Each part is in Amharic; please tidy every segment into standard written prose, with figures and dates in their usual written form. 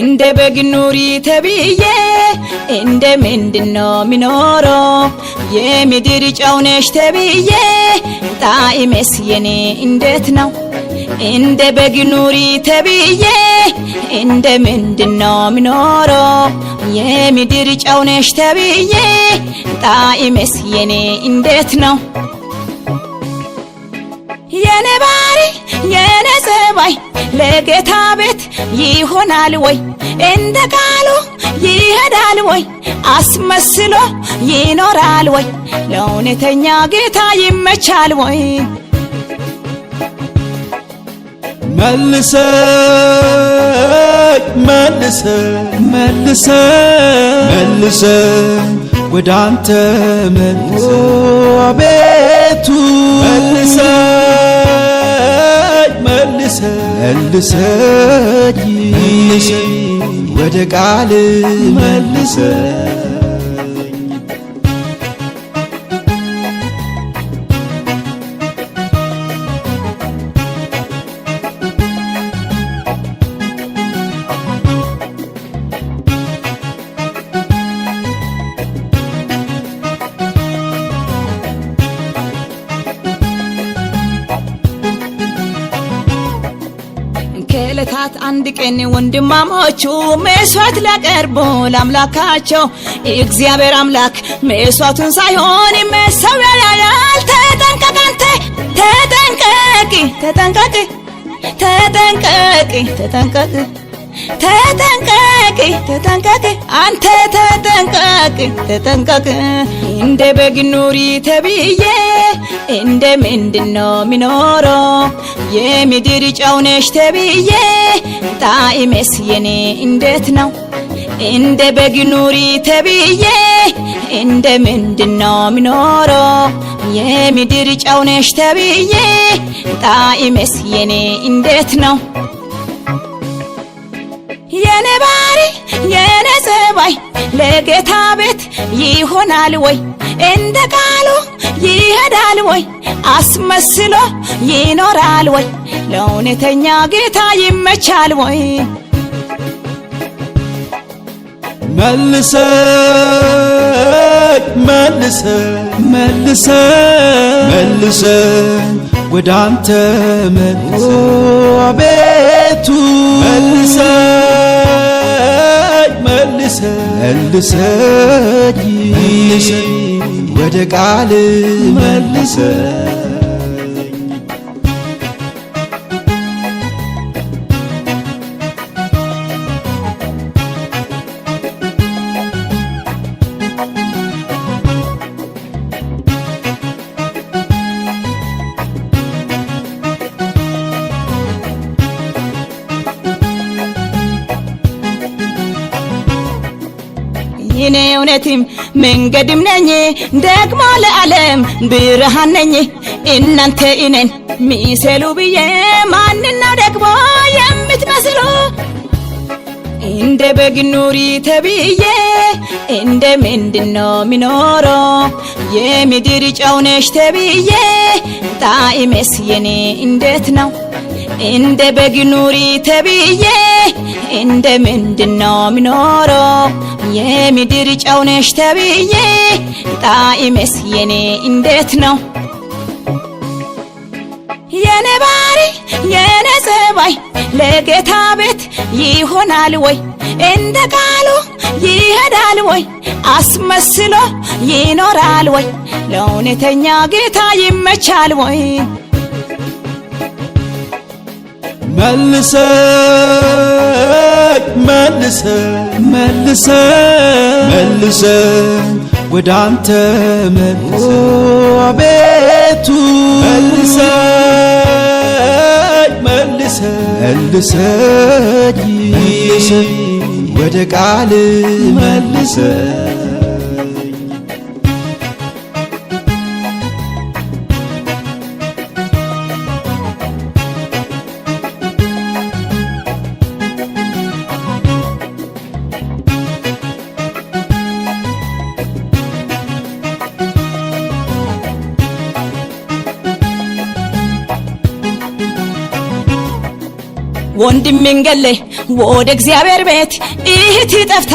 እንደ በግ ኑሪ ተብዬ እንደ ምንድነው ሚኖረው የምድር ጨው ነሽ ተብዬ ጣዕሜስ የኔ እንዴት ነው እንደ በግ ኑሪ ተብዬ እንደ ምንድነው ሚኖረው የምድር ጨው ነሽ ተብዬ ጣዕሜስ የኔ እንዴት ነው የኔ ባሪ የኔ ጸባይ ለጌታ ቤት ይሆናል ወይ እንደ ቃሉ ይሄዳል ወይ አስመስሎ ይኖራል ወይ ለእውነተኛ ጌታ ይመቻል ወይ መልሰኝ ወዳንተ አቤቱ መልሰኝ ወደ ቃል መልሰኝ ከዕለታት አንድ ቀን ወንድማሞቹ መስዋዕት ሊያቀርቡ ለአምላካቸው እግዚአብሔር አምላክ መስዋዕቱን ሳይሆን መሠዊያ ያያል ተጠንቀቅ አንተ ተጠንቀቅ አንተ ተጠንቀቅ እንደ በግ ኑሪ ተብዬ እንደ ምንድነው ሚኖረው የምድር ጨው ነሽ ተብዬ ጣዕሜስ የኔ እንዴት ነው እንደ በግ ኑሪ ተብዬ እንደ ምንድነው ሚኖረው የምድር ጨው ነሽ ተብዬ ጣዕሜስ የኔ እንዴት ነው የኔ ባሪ የኔ ጸባይ ለጌታ ቤት ይሆናል ወይ እንደ ቃሉ ይሄዳል ወይ አስመስሎ ይኖራል ወይ ለእውነተኛ ጌታ ይመቻል ወይ መልሰኝ ወዳንተ አቤቱ መልሰኝ ወደ ቃል መልሰኝ እኔ እውነትም መንገድም ነኝ ደግሞ ለዓለም ብርሃን ነኝ እናንተ እኔን ሚሰሉ ብዬ ማንነው ደግሞ የምትመስሉ እንደ በግ ኑሪ ተብዬ እንደ ምንድነው ሚኖረው የምድር ጨው ነሽ ተብዬ ጣዕሜስ የኔ እንዴት ነው እንደ በግ ኑሪ ተብዬ እንደ ምንድነው ሚኖረው የምድር ጨው ነሽ ተብዬ ጣዕሜስ የኔ እንዴት ነው የኔ ባሪ የኔ ጸባይ ለጌታ ቤት ይሆናል ወይ እንደ ቃሉ ይሄዳል ወይ አስመስሎ ይኖራል ወይ ለእውነተኛ ጌታ ይመቻል ወይ መልሰኝ ወዳንተ አቤቱ መልሰኝ ወደ ቃል መልሰኝ ወንድሜን ገለህ ወደ እግዚአብሔር ቤት እህት ጠፍታ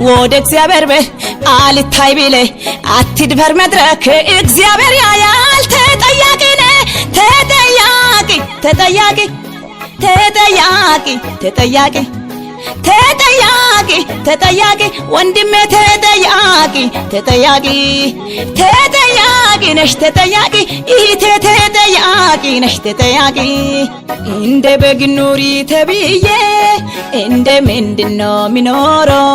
ወደ እግዚአብሔር ቤት አልታይ ቢለህ አትድፈር መድረክ እግዚአብሔር ያያል ተጠያቂ ነህ ተጠያቂ ተጠያቂ ተጠያቂ ተጠያቂ ተጠያቂ ተጠያቂ ወንድሜ ተጠያቂ ተጠያቂ ተጠያቂ ነሽ ተጠያቂ እህቴ ተጠያቂ ነሽ ተጠያቂ እንደ በግ ኑሪ ተብዬ እንደ ምንድነው ሚኖረው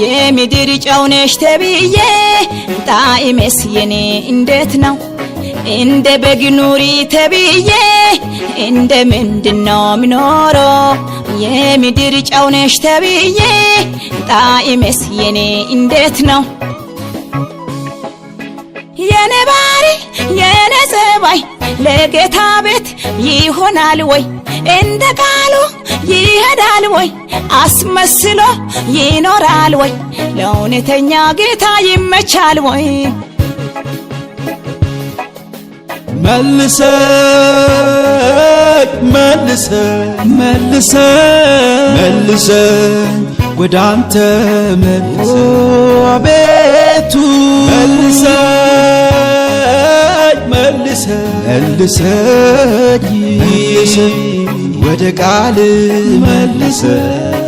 የምድር ጨው ነሽ ተብዬ ጣዕሜስ የኔ እንዴት ነው እንደ በግ ኑሪ ተብዬ እንደ ምንድነው ሚኖረው የምድር ጨው ነሽ ተብዬ ጣዕሜስ የኔ እንዴት ነው የኔ ባሪ የኔ ጸባይ ለጌታ ቤት ይሆናል ወይ እንደ ቃሉ ይሄዳል ወይ አስመስሎ ይኖራል ወይ ለእውነተኛ ጌታ ይመቻል ወይ መልሰኝ ወዳንተ መልሰኝ አቤቱ መልሰኝ ወደ ቃል መልሰኝ